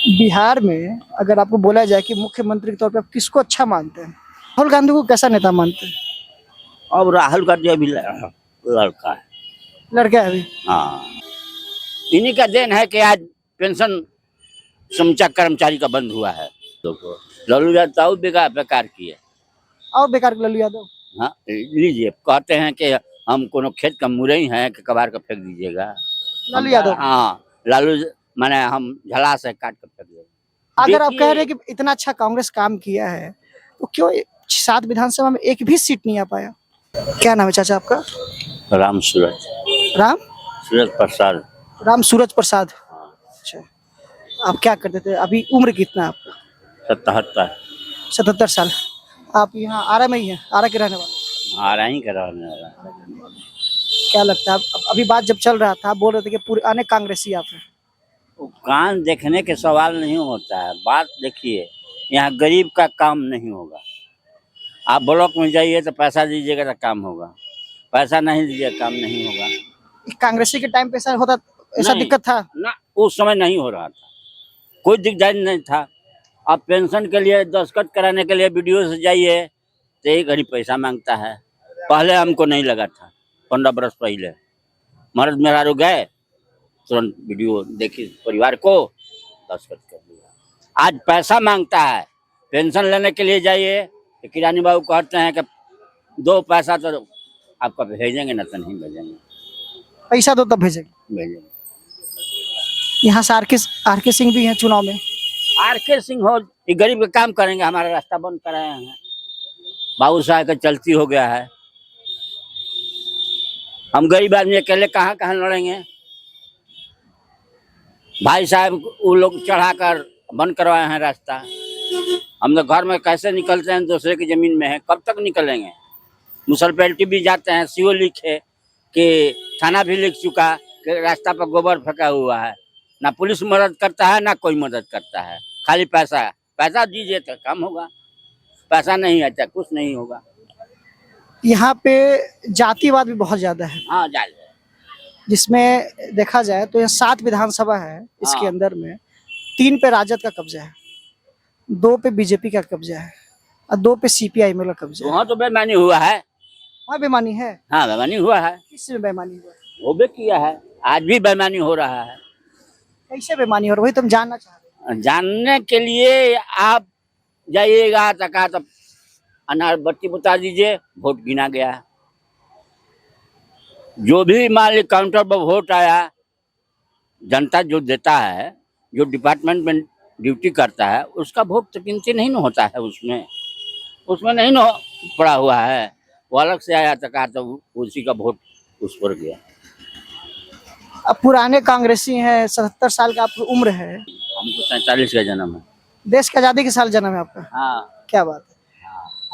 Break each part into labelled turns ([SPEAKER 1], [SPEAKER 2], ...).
[SPEAKER 1] बिहार में अगर आपको बोला जाए कि मुख्यमंत्री के तौर पे आप किसको अच्छा मानते हैं, राहुल गांधी को कैसा नेता मानते हैं?
[SPEAKER 2] अब राहुल गांधी अभी लड़का है।
[SPEAKER 1] लड़का है अभी।
[SPEAKER 2] हाँ, इन्हीं का देन है कि आज पेंशन समूचा कर्मचारी का बंद हुआ है। तो लालू यादव बेकार की है।
[SPEAKER 1] और बेकार के लालू यादव।
[SPEAKER 2] हाँ, लीजिए, कहते हैं कि हम कोनो खेत का मुरई हैं कि कबार का फेंक दीजिएगा।
[SPEAKER 1] लालू यादव।
[SPEAKER 2] हाँ, लालू माने हम झला से काट कर फेंक देंगे।
[SPEAKER 1] अगर आप कह रहे हैं कि इतना अच्छा कांग्रेस काम किया है तो क्यों 7 विधानसभा में एक भी सीट नहीं आ पाया? क्या नाम है चाचा आपका?
[SPEAKER 2] राम सूरज
[SPEAKER 1] राम
[SPEAKER 2] सूरज प्रसाद।
[SPEAKER 1] राम सूरज प्रसाद। अच्छा, आप क्या करते थे? अभी उम्र कितना है आपका?
[SPEAKER 2] 77।
[SPEAKER 1] 77 साल। आप यहाँ आरा में ही हैं, आरा के रहने वाले?
[SPEAKER 2] आ रहा ही करा।
[SPEAKER 1] क्या लगता है अभी बात जब चल रहा था, आप बोल रहे थे कि पुराने कांग्रेसी आप हैं?
[SPEAKER 2] कान देखने के सवाल नहीं होता है। बात देखिए, यहाँ गरीब का काम नहीं होगा। आप ब्लॉक में जाइए तो पैसा दीजिएगा तो काम होगा, पैसा नहीं दीजिएगा काम नहीं होगा।
[SPEAKER 1] कांग्रेसी के टाइम पे ऐसा होता, ऐसा
[SPEAKER 2] नहीं,
[SPEAKER 1] दिक्कत था
[SPEAKER 2] ना, उस समय नहीं हो रहा था, कोई दिक्कत नहीं था। अब पेंशन के लिए दस्तखत कराने के लिए वीडियो से जाइए तो एक घड़ी पैसा मांगता है। पहले हमको नहीं लगा था, 15 बरस पहले मर्द मेहरारू गए, तुरंत वीडियो देखी परिवार को, दस्तखत कर दिया। आज पैसा मांगता है। पेंशन लेने के लिए जाइए तो किरानी बाबू कहते हैं कि 2 पैसा तो आपका भेजेंगे, ना तो नहीं भेजेंगे।
[SPEAKER 1] पैसा दो तब भेजेंगे। यहाँ से आर के सिंह भी हैं चुनाव में।
[SPEAKER 2] आर के सिंह हो, ये गरीब का काम करेंगे? हमारा रास्ता बंद कराए हैं, बाबू साहब का चलती हो गया है। हम गरीब आदमी अकेले कहाँ कहाँ लड़ेंगे? भाई साहब वो लोग चढ़ाकर बंद करवाए हैं रास्ता। हम लोग घर में कैसे निकलते हैं? दूसरे की जमीन में है, कब तक निकलेंगे? म्यूनसिपैलिटी भी जाते हैं, सीओ लिखे कि थाना भी लिख चुका कि रास्ता पर गोबर फेंका हुआ है। ना पुलिस मदद करता है, ना कोई मदद करता है, खाली पैसा दीजिए तो काम होगा, पैसा नहीं है तो कुछ नहीं होगा।
[SPEAKER 1] यहाँ पे जातिवाद भी बहुत ज्यादा है।
[SPEAKER 2] हाँ, जाए
[SPEAKER 1] जिसमें देखा जाए तो यहाँ 7 विधानसभा है, इसके
[SPEAKER 2] हाँ।
[SPEAKER 1] अंदर में 3 पे राजद का कब्जा है, 2 पे बीजेपी का कब्जा है और 2 पे सीपीआई का कब्जा है।
[SPEAKER 2] वहाँ तो बेईमानी हुआ है।
[SPEAKER 1] वहाँ बेईमानी है।
[SPEAKER 2] हाँ, बेईमानी हुआ है।
[SPEAKER 1] किसमें बेईमानी हुआ?
[SPEAKER 2] वो भी किया है, आज भी बेईमानी हो रहा है।
[SPEAKER 1] कैसे बेईमानी हो रही, वही तुम जानना चाह रहे हो।
[SPEAKER 2] जानने के लिए आप जाइएगा तो कहा तो अनार बत्ती बुता दीजिए, वोट गिना गया। जो भी मान ली काउंटर पर वोट आया, जनता जो देता है, जो डिपार्टमेंट में ड्यूटी करता है, उसका वोट तो गिनती नहीं न होता है। उसमें नहीं न पड़ा हुआ है। वो अलग से आया तो कहा तो उसी का वोट उस पर गया।
[SPEAKER 1] अब पुराने कांग्रेसी हैं, 77 साल का आपकी उम्र है।
[SPEAKER 2] हमको 47 का जन्म है।
[SPEAKER 1] देश की आजादी के साल जन्म है आपका।
[SPEAKER 2] हाँ,
[SPEAKER 1] क्या बात है।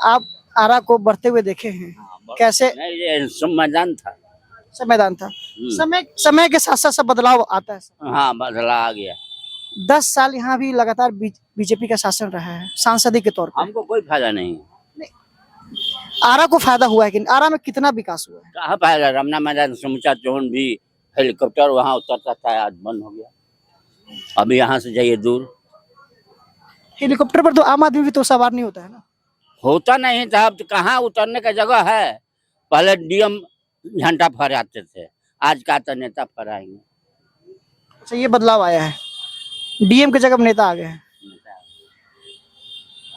[SPEAKER 1] आप आरा को बढ़ते हुए देखे हैं, कैसे?
[SPEAKER 2] नहीं, ये मैदान था,
[SPEAKER 1] मैदान था। समय के साथ साथ सब बदलाव आता है।
[SPEAKER 2] हाँ, बदला आ गया।
[SPEAKER 1] 10 साल यहाँ भी लगातार बीजेपी का शासन रहा है सांसदी के तौर पर।
[SPEAKER 2] हमको कोई फायदा नहीं।
[SPEAKER 1] आरा को फायदा हुआ है कि आरा में कितना विकास हुआ है?
[SPEAKER 2] कहाँ फायदा? रमना मैदान समूचा चौन भी हेलीकॉप्टर वहाँ उतरता था, आज बंद हो गया। अभी यहाँ से जाइए दूर,
[SPEAKER 1] हेलीकॉप्टर पर तो आम आदमी भी तो सवार नहीं होता है ना।
[SPEAKER 2] होता नहीं था। अब तो कहाँ उतरने का जगह है? पहले डीएम झंडा फहराते थे, आज का तो नेता फहराएंगे।
[SPEAKER 1] अच्छा, ये बदलाव आया है, डीएम की जगह नेता आ गए हैं।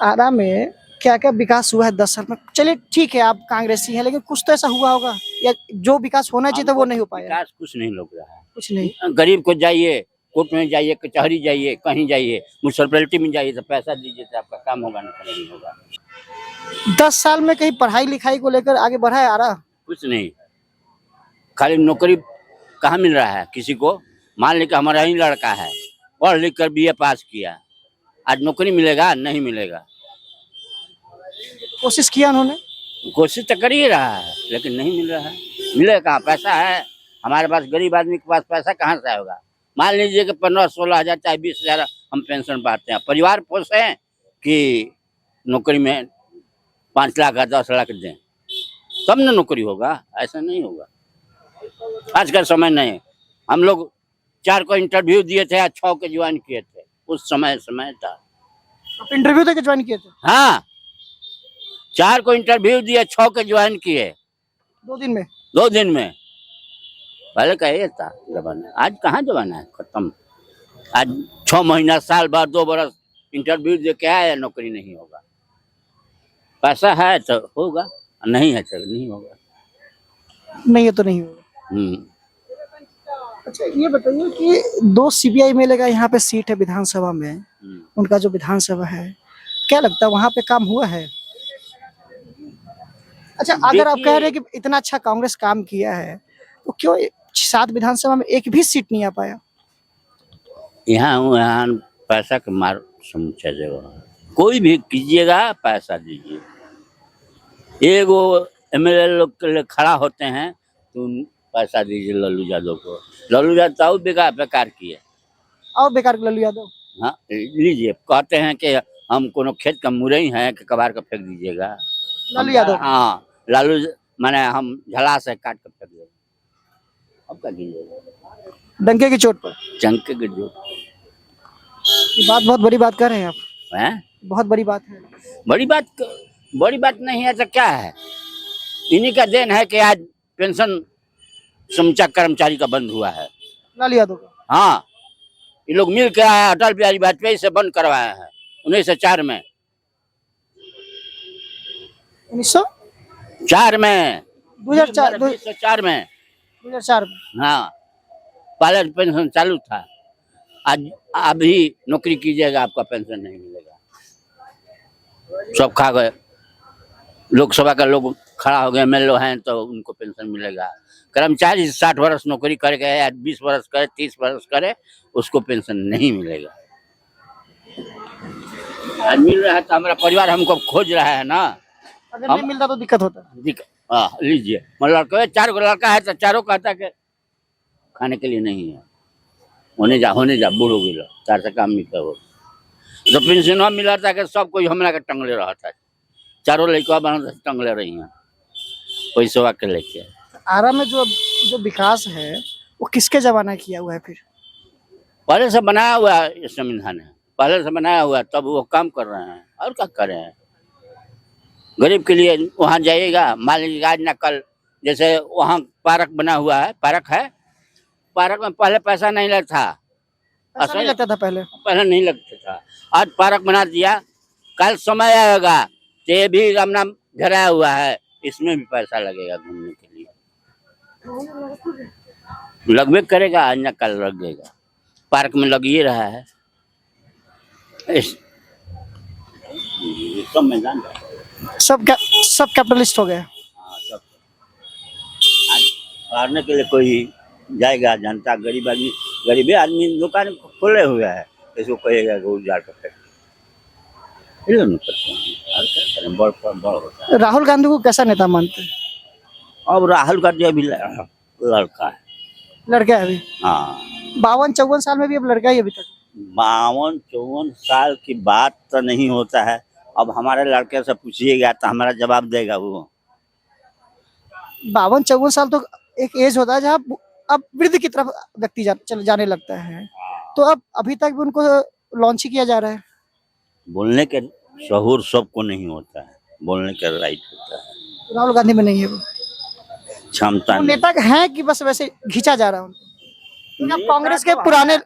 [SPEAKER 1] आरा में क्या क्या विकास हुआ है 10 साल में? चलिए ठीक है, आप कांग्रेसी हैं, लेकिन कुछ तो ऐसा हुआ होगा या जो विकास होना चाहिए था वो नहीं हो पाया?
[SPEAKER 2] विकास कुछ नहीं लग रहा है।
[SPEAKER 1] कुछ नहीं।
[SPEAKER 2] गरीब को जाइए, कोर्ट में जाइए, कचहरी जाइए, कहीं जाइए, म्यूनसिपैलिटी में जाइए तो पैसा दीजिए तो आपका काम होगा, नहीं होगा।
[SPEAKER 1] 10 साल में कहीं पढ़ाई लिखाई को लेकर आगे बढ़ा है आरा?
[SPEAKER 2] कुछ नहीं, खाली नौकरी कहाँ मिल रहा है किसी को? मान लीजिए हमारा ही लड़का है, पढ़ लिख कर BA पास किया, आज नौकरी मिलेगा? नहीं मिलेगा।
[SPEAKER 1] कोशिश किया उन्होंने?
[SPEAKER 2] कोशिश तो कर ही रहा है, लेकिन नहीं मिल रहा है। मिलेगा कहाँ? पैसा है हमारे पास, गरीब आदमी के पास पैसा कहाँ से आएगा? मान लीजिए कि 15-16 हज़ार चाहे 20 हज़ार हम पेंशन पाते हैं, परिवार पोसे कि नौकरी में 5 लाख या 10 लाख दें तब न नौकरी होगा? ऐसा नहीं होगा। आज का समय नहीं। हम लोग 4 को इंटरव्यू दिए थे, 6 को ज्वाइन किए थे। उस समय था।
[SPEAKER 1] आप इंटरव्यू देके ज्वाइन किए थे
[SPEAKER 2] हाँ, 4 को इंटरव्यू दिए, 6 के ज्वाइन किए
[SPEAKER 1] 2 दिन में?
[SPEAKER 2] 2 दिन में। पहले का ये था जमाना, आज कहाँ जमाना है, खत्म। आज 6 महीना, साल भर, 2 बरस इंटरव्यू दे के आया, नौकरी नहीं होगा। पैसा है तो होगा, नहीं है तो नहीं होगा।
[SPEAKER 1] नहीं, ये तो नहीं होगा।
[SPEAKER 2] हम्म।
[SPEAKER 1] अच्छा, ये बताइए कि 2 सीबीआई एमएलए का यहाँ पे सीट है विधानसभा में, उनका जो विधानसभा है, क्या लगता है वहाँ पे काम हुआ है? अच्छा, अगर आप कह रहे हैं कि इतना अच्छा कांग्रेस काम किया है, तो क्यों 7 विधानसभा में एक भी सीट नहीं आ पाया?
[SPEAKER 2] यहाँ पैसा के मार समूचा जगह, कोई भी कीजिएगा पैसा दीजिए। एगो एमएलए लोग के लिए खड़ा होते हैं तो पैसा दीजिए लल्लू यादव को। लल्लू यादव बेकार किए
[SPEAKER 1] और बेकार लल्लू यादव।
[SPEAKER 2] हाँ, लीजिए, कहते हैं कि हम कोनो खेत का मुरई हैं कि कबार का फेंक दीजिएगा।
[SPEAKER 1] लल्लू यादव?
[SPEAKER 2] हाँ, लालू माने हम झला से काट कर फेंक देंगे। अब क्या कीजिएगा,
[SPEAKER 1] डंके की चोट पर।
[SPEAKER 2] चंके के जो
[SPEAKER 1] ये बात बहुत बड़ी बात कर रहे हैं आप,
[SPEAKER 2] है,
[SPEAKER 1] बहुत बड़ी बात है।
[SPEAKER 2] बड़ी बात नहीं है तो क्या है। इन्हीं का देन है कि आज पेंशन समूचा कर्मचारी का बंद हुआ है।
[SPEAKER 1] लालू यादव का?
[SPEAKER 2] हाँ, ये लोग मिल के आया, अटल बिहारी वाजपेयी से बंद करवाया है 1904 में।
[SPEAKER 1] 1904
[SPEAKER 2] में
[SPEAKER 1] 2004
[SPEAKER 2] 1904 में।
[SPEAKER 1] 2004 में।
[SPEAKER 2] हाँ, पहले पेंशन चालू था। आज अभी नौकरी कीजिएगा आपका पेंशन नहीं मिलेगा। सब खा गए, लोकसभा का लोग खड़ा हो गए, एमएलए हैं तो उनको पेंशन मिलेगा। कर्मचारी 60 वर्ष नौकरी करके या 20 वर्ष करे, 30 वर्ष करे, उसको पेंशन नहीं मिलेगा। आज मिल रहा है तो हमारा परिवार हमको खोज रहा है ना।
[SPEAKER 1] अगर नहीं मिलता तो दिक्कत होता।
[SPEAKER 2] लीजिए, लड़का 4 गो लड़का है तो चारों कहता कि खाने के लिए नहीं है, होने जा बूढ़ो गिलो 4 से काम मिलता हो तो पेंशन मिला था कि सब कोई हमरा के टंगले रहा था। चारों लड़का बना टंगले रही हैं पैसवा के लेके।
[SPEAKER 1] आरा में जो विकास है वो किसके जमाना किया हुआ है? फिर
[SPEAKER 2] पहले से बनाया हुआ है, संविधान है पहले से बनाया हुआ है, तब वो काम कर रहे हैं और क्या कर रहे हैं। गरीब के लिए वहाँ जाइएगा, मान लीजिए आज ना कल, जैसे वहाँ पार्क बना हुआ है, पार्क में पहले पैसा नहीं लगता था।
[SPEAKER 1] पैसा नहीं लगता था
[SPEAKER 2] पहले नहीं लगता था। आज पार्क बना दिया, कल समय आएगा तो ये भी अपना घेराया हुआ है, इसमें भी पैसा लगेगा घूमने के लिए। लगभग करेगा, आज ना कल लगेगा। पार्क में लग ही रहा है। सब मैदान
[SPEAKER 1] सब कैपिटलिस्ट हो गए।
[SPEAKER 2] हाँ, सब आज हारने के लिए कोई जाएगा, जनता गरीबी आदमी दुकान खोले हुए है, इसको कहेगा कि उजाड़ कर फेंक। बड़ होता है।
[SPEAKER 1] राहुल गांधी को कैसा नेता मानते हैं?
[SPEAKER 2] अब राहुल गांधी अभी लड़का है,
[SPEAKER 1] लड़का है अभी।
[SPEAKER 2] हाँ,
[SPEAKER 1] 52-54 साल में भी अब लड़का ही अभी तक।
[SPEAKER 2] 52-54 साल की बात तो नहीं होता है। अब हमारे लड़के से पूछिएगा तो हमारा जवाब देगा वो।
[SPEAKER 1] 52-54 साल तो एक एज होता है जहाँ अब वृद्ध की तरफ व्यक्ति जाने लगता है, तो अब अभी तक भी उनको लॉन्च ही किया जा रहा है।
[SPEAKER 2] बोलने के शहूर सबको नहीं होता है, बोलने का राइट होता है।
[SPEAKER 1] राहुल गांधी में नहीं है वो
[SPEAKER 2] क्षमता।
[SPEAKER 1] नेता है कि बस वैसे खींचा जा रहा है उनको? कांग्रेस के पुराने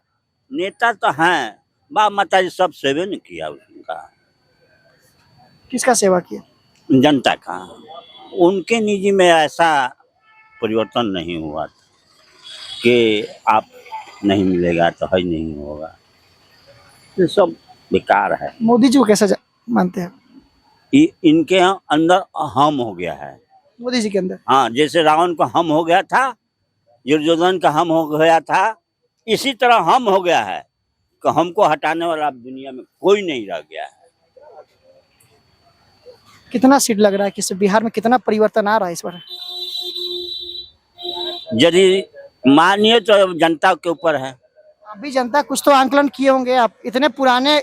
[SPEAKER 2] नेता तो हैं, बाप माता जी सब सेवे नहीं किया उनका।
[SPEAKER 1] किसका सेवा किया?
[SPEAKER 2] जनता का। उनके निजी में ऐसा परिवर्तन नहीं हुआ था कि आप नहीं मिलेगा तो है नहीं होगा, ये सब बेकार है।
[SPEAKER 1] मोदी जी को कैसा मानते हैं?
[SPEAKER 2] इनके अंदर हम हो गया है,
[SPEAKER 1] मोदी जी के अंदर।
[SPEAKER 2] हाँ, जैसे रावण को हम हो गया था, दुर्योधन का हम हो गया था, इसी तरह हम हो गया है कि हमको हटाने वाला दुनिया में कोई नहीं रह गया है।
[SPEAKER 1] कितना सीट लग रहा है कि बिहार में कितना परिवर्तन आ रहा है इस बार?
[SPEAKER 2] यदि मानिए तो जनता के ऊपर है।
[SPEAKER 1] अभी जनता कुछ तो आंकलन किए होंगे, आप इतने पुराने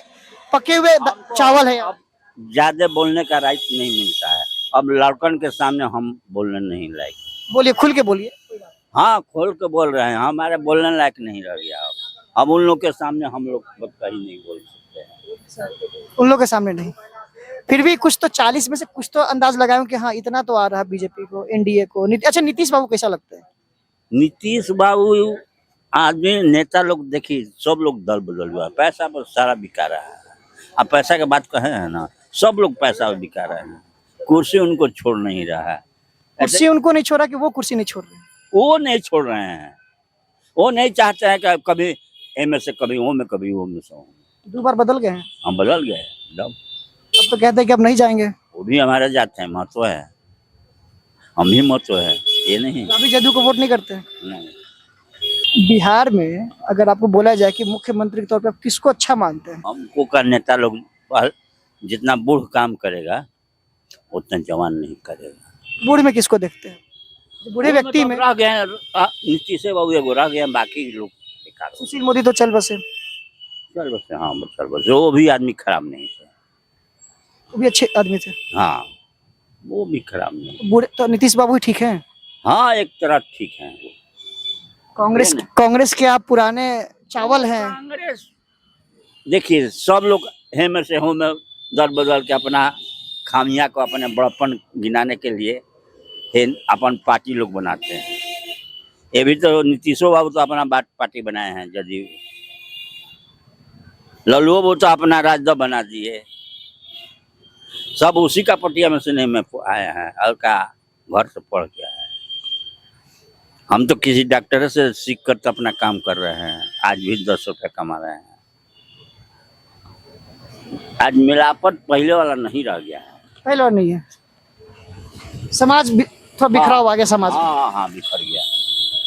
[SPEAKER 1] पके हुए चावल है।
[SPEAKER 2] अब ज्यादा बोलने का राइट नहीं मिलता है। अब लड़कन के सामने हम बोलने नहीं लायक।
[SPEAKER 1] बोलिए, खुल के बोलिए।
[SPEAKER 2] हाँ, खोल के बोल रहे हैं, हमारे बोलने लायक नहीं रह गया अब। अब उन लोग के सामने हम लोग कहीं नहीं बोल सकते हैं।
[SPEAKER 1] उन लोग के सामने नहीं, फिर भी कुछ तो 40 में से कुछ तो अंदाज लगाए कि हाँ इतना तो आ रहा है बीजेपी को, एनडीए को। अच्छा, नीतीश बाबू कैसा लगता है?
[SPEAKER 2] नीतीश बाबू आदमी नेता लोग देखिए सब लोग दल बदल हुआ है, पैसा पर सारा बिका रहा है। अब पैसा के बात कहे हैं ना, सब लोग पैसा बिका रहे हैं, कुर्सी उनको छोड़ नहीं रहा है।
[SPEAKER 1] कुर्सी उनको नहीं छोड़ा कि वो कुर्सी नहीं छोड़ रहे?
[SPEAKER 2] वो नहीं छोड़ रहे हैं, वो नहीं चाहते हैं कि कभी ए में से कभी वो में, कभी वो में से।
[SPEAKER 1] 2 बार बदल गए हैं,
[SPEAKER 2] हम बदल गए एकदम।
[SPEAKER 1] अब तो कहते हैं कि अब नहीं जाएंगे।
[SPEAKER 2] वो भी हमारे जाते हैं, महत्व है, हम भी महत्व है, ये नहीं।
[SPEAKER 1] अभी जदयू को वोट नहीं करते?
[SPEAKER 2] नहीं।
[SPEAKER 1] बिहार में अगर आपको बोला जाए कि मुख्यमंत्री के तौर पे आप किसको अच्छा मानते हैं?
[SPEAKER 2] हमको का नेता लोग जितना बूढ़ काम करेगा उतना जवान नहीं करेगा।
[SPEAKER 1] बूढ़े में किसको देखते हैं? बूढ़े व्यक्ति में
[SPEAKER 2] रह गए नीतीश बाबू एगो रह गए, बाकी लोग बेकार हो
[SPEAKER 1] सुशील मोदी तो चल बसे,
[SPEAKER 2] गए। चल बस, हाँ चल बस, वो भी आदमी खराब नहीं थे।
[SPEAKER 1] वो भी अच्छे आदमी थे।
[SPEAKER 2] हाँ वो भी खराब नहीं।
[SPEAKER 1] बूढ़े तो नीतीश बाबू ही ठीक है।
[SPEAKER 2] हाँ एक तरह ठीक है वो।
[SPEAKER 1] कांग्रेस के आप पुराने चावल हैं।
[SPEAKER 2] कांग्रेस देखिए सब लोग हे में से हो में दल बदल के अपना खामिया को अपने बड़प्पन गिनाने के लिए अपन पार्टी लोग बनाते हैं। ये भी तो नीतीशो बाबू तो अपना पार्टी बनाए हैं, जदयू। लल्लू बाबू तो अपना राजद बना दिए, सब उसी का पटिया में से नहीं में आए हैं, हल्का घर से पढ़ के आए हैं। हम तो किसी डॉक्टर से सीख कर तो अपना काम कर रहे हैं, आज भी 10 रुपये कमा रहे हैं। आज मिलावट पहले वाला नहीं रह गया है।
[SPEAKER 1] पहले और नहीं है, समाज थोड़ा बिखरा हुआ गया समाज।
[SPEAKER 2] हाँ हाँ बिखर गया।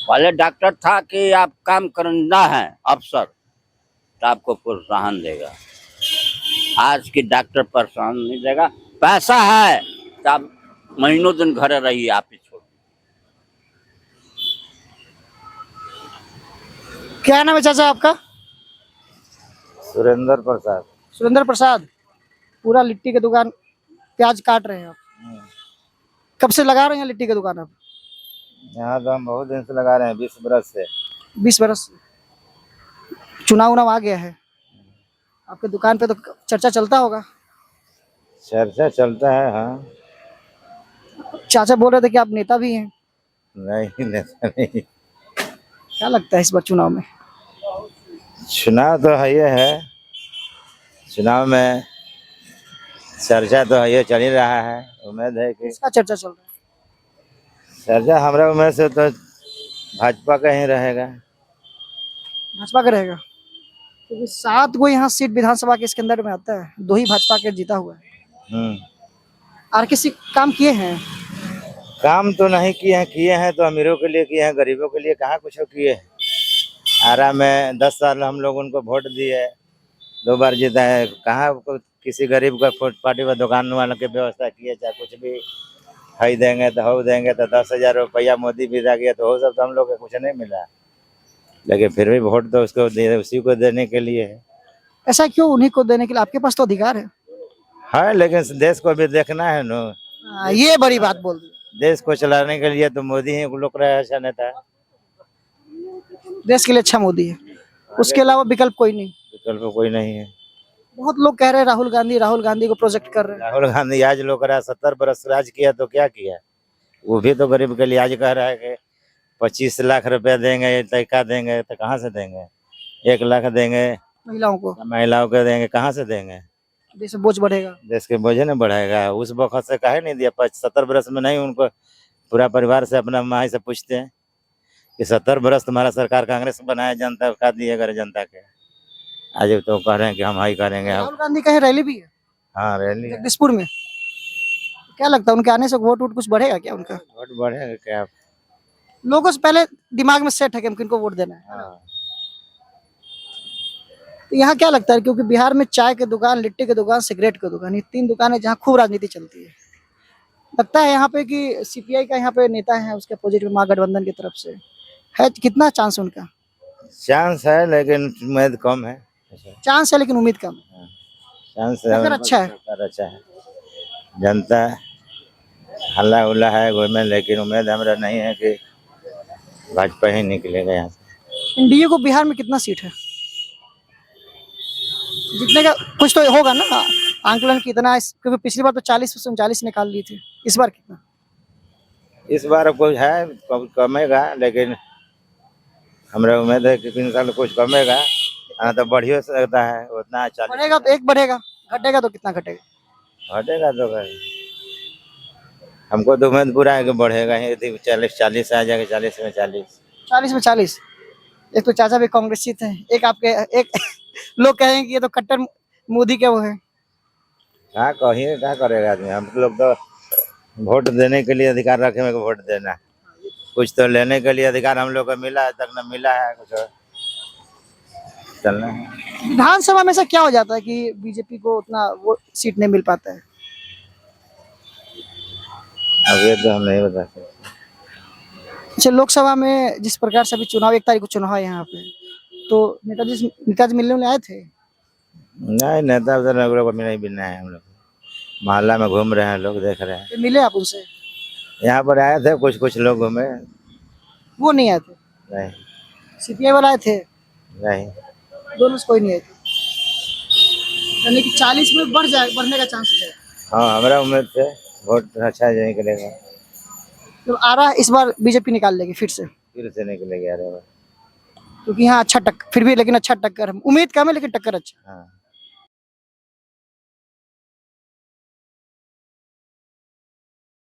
[SPEAKER 2] पहले डॉक्टर था कि आप काम करना है अफसर तो आपको प्रोत्साहन देगा, आज के डॉक्टर प्रोत्साहन नहीं देगा। पैसा है तो आप महीनों दिन घर रहिए, आप ही छोड़।
[SPEAKER 1] क्या नाम है चाचा आपका?
[SPEAKER 3] सुरेंद्र प्रसाद।
[SPEAKER 1] सुरेंद्र प्रसाद, पूरा लिट्टी की दुकान, प्याज काट रहे हैं आप? कब से लगा रहे हैं लिट्टी की दुकान आप?
[SPEAKER 3] यहाँ तो हम बहुत दिन से लगा रहे हैं, 20 बरस से।
[SPEAKER 1] 20 बरस। चुनाव उनाव आ गया है, आपके दुकान पे तो चर्चा चलता होगा।
[SPEAKER 3] चर्चा चलता है, हाँ।
[SPEAKER 1] चाचा बोल रहे थे कि आप नेता भी हैं।
[SPEAKER 3] नहीं नेता नहीं।
[SPEAKER 1] क्या लगता है इस बार चुनाव में?
[SPEAKER 3] चुनाव तो है, ये है चुनाव में चर्चा तो है, ये चल ही रहा है। उम्मीद है कि
[SPEAKER 1] किसका चर्चा चल रहा है?
[SPEAKER 3] चर्चा हमारा उम्मीद से तो भाजपा का ही रहेगा।
[SPEAKER 1] भाजपा का रहेगा, क्योंकि 7 गो यहाँ सीट विधानसभा के इसके अंदर में आता है, 2 ही भाजपा के जीता हुआ है। और किसी काम किए हैं?
[SPEAKER 3] काम तो नहीं किए हैं तो अमीरों के लिए किए हैं, गरीबों के लिए कहाँ कुछ किए हैं। आरा में 10 साल हम लोग उनको वोट दिए, 2 बार जीता है, कहाँ किसी गरीब का पार्टी व दुकान वालों की व्यवस्था किए, चाहे कुछ भी है देंगे तो हो देंगे, तो 10,000 रुपया मोदी भी दे गया तो वो सब तो हम लोग को कुछ नहीं मिला। लेकिन फिर भी वोट तो उसको उसी को देने के लिए है।
[SPEAKER 1] ऐसा क्यों उन्हीं को देने के लिए? आपके पास तो अधिकार है।
[SPEAKER 3] हाँ लेकिन देश को भी देखना है ना।
[SPEAKER 1] ये बड़ी बात बोल दी।
[SPEAKER 3] देश को चलाने के लिए तो मोदी ही लोग रहा है, अच्छा नेता है।
[SPEAKER 1] देश के लिए अच्छा मोदी है, उसके अलावा विकल्प कोई नहीं।
[SPEAKER 3] विकल्प कोई नहीं है।
[SPEAKER 1] बहुत लोग कह रहे हैं राहुल गांधी को प्रोजेक्ट कर रहे हैं।
[SPEAKER 3] राहुल गांधी आज लोग रहा 70 बरस राज किया तो क्या किया? वो भी तो गरीब के लिए आज कह रहा है कि 25 लाख रुपया देंगे, तैका देंगे, तो कहाँ से देंगे? 1 लाख देंगे
[SPEAKER 1] महिलाओं को
[SPEAKER 3] देंगे, कहाँ से देंगे?
[SPEAKER 1] देश में बोझ बढ़ेगा,
[SPEAKER 3] देश के बोझ न बढ़ाएगा। उस वक्त से काहे नहीं दिया? 70 बरस में नहीं, उनको पूरा परिवार से अपना माई से पूछते हैं कि 70 बरस तुम्हारा सरकार कांग्रेस बनाया, जनता का दिएगा जनता के। आज तो कह रहे हैं कि हम हाई करेंगे।
[SPEAKER 1] राहुल गांधी कहीं रैली भी है?
[SPEAKER 3] हाँ रैली
[SPEAKER 1] जगदीशपुर में। क्या लगता है उनके आने से वोट कुछ बढ़ेगा क्या उनका?
[SPEAKER 3] वोट बढ़ेगा क्या?
[SPEAKER 1] लोगों से पहले दिमाग में सेट है कि हम किनको वोट देना है।
[SPEAKER 3] हाँ।
[SPEAKER 1] तो यहाँ क्या लगता है, क्योंकि बिहार में चाय की दुकान, लिट्टी की दुकान, सिगरेट की दुकान, ये 3 दुकानें जहाँ खूब राजनीति चलती है। लगता है यहाँ पे कि सीपीआई का यहाँ पे नेता है, उसके अपोजिट में महागठबंधन की तरफ से है, कितना चांस उनका?
[SPEAKER 3] चांस है लेकिन उम्मीद कम है।
[SPEAKER 1] चांस है लेकिन उम्मीद कम है।
[SPEAKER 3] चांस
[SPEAKER 1] सरकार अच्छा है।
[SPEAKER 3] अच्छा है, जनता हल्ला उल्ला है गोल में, लेकिन उम्मीद हमारा नहीं है कि भाजपा ही निकलेगा यहाँ से।
[SPEAKER 1] एनडीए को बिहार में कितना सीट है? जितने का कुछ तो होगा ना आंकलन कितना क्योंकि पिछली बार तो 40 निकाल ली थी, इस बार कितना?
[SPEAKER 3] इस बार कुछ है कमेगा, लेकिन हमारा उम्मीद है कि इन साल कुछ कमेगा। हाँ तो बढ़िया सकता है उतना 40
[SPEAKER 1] बढ़ेगा तो एक बढ़ेगा, घटेगा तो कितना घटेगा?
[SPEAKER 3] घटेगा तो भाई हमको तो उम्मीद पूरा है कि बढ़ेगा ही। यदि 40 आ जाएगा, 40 में 40।
[SPEAKER 1] 40 में 40। एक तो चाचा भी कांग्रेसी थे, एक आपके एक लोग कहेंगे कि ये तो कट्टर मोदी के वो है।
[SPEAKER 3] क्या कहिए, क्या करेगा आदमी। हम लोग तो वोट देने के लिए अधिकार रखे हैं कि वोट देना, कुछ तो लेने के लिए अधिकार हम लोग को मिला है, तक न मिला है कुछ चलना है।
[SPEAKER 1] विधानसभा में से क्या हो जाता है कि बीजेपी को उतना वो सीट नहीं मिल पाता है?
[SPEAKER 3] अब ये तो हम नहीं बता सकते।
[SPEAKER 1] अच्छा, लोकसभा में जिस प्रकार से अभी चुनाव 1 तारीख को चुनाव है यहाँ पे, तो नेताजी मिलने में आए थे?
[SPEAKER 3] नहीं, नेता उधर लोग को नहीं मिलना है। हम लोग मोहल्ला में घूम रहे हैं, लोग देख रहे हैं।
[SPEAKER 1] तो मिले आप उनसे?
[SPEAKER 3] यहाँ पर आए थे कुछ लोग घूमे।
[SPEAKER 1] वो नहीं आए थे?
[SPEAKER 3] नहीं
[SPEAKER 1] सीपीआई वाले आए थे?
[SPEAKER 3] नहीं,
[SPEAKER 1] दोनों से कोई नहीं आए थे? यानी कि 40 में बढ़ने का चांस है।
[SPEAKER 3] हाँ हमारा उम्मीद से वोट अच्छा नहीं करेगा,
[SPEAKER 1] तो आ रहा है इस बार बीजेपी निकाल लेगी फिर से,
[SPEAKER 3] फिर से निकलेगा।
[SPEAKER 1] क्योंकि यहाँ अच्छा फिर भी लेकिन अच्छा टक्कर है, उम्मीद कम है लेकिन टक्कर अच्छा।
[SPEAKER 3] हाँ।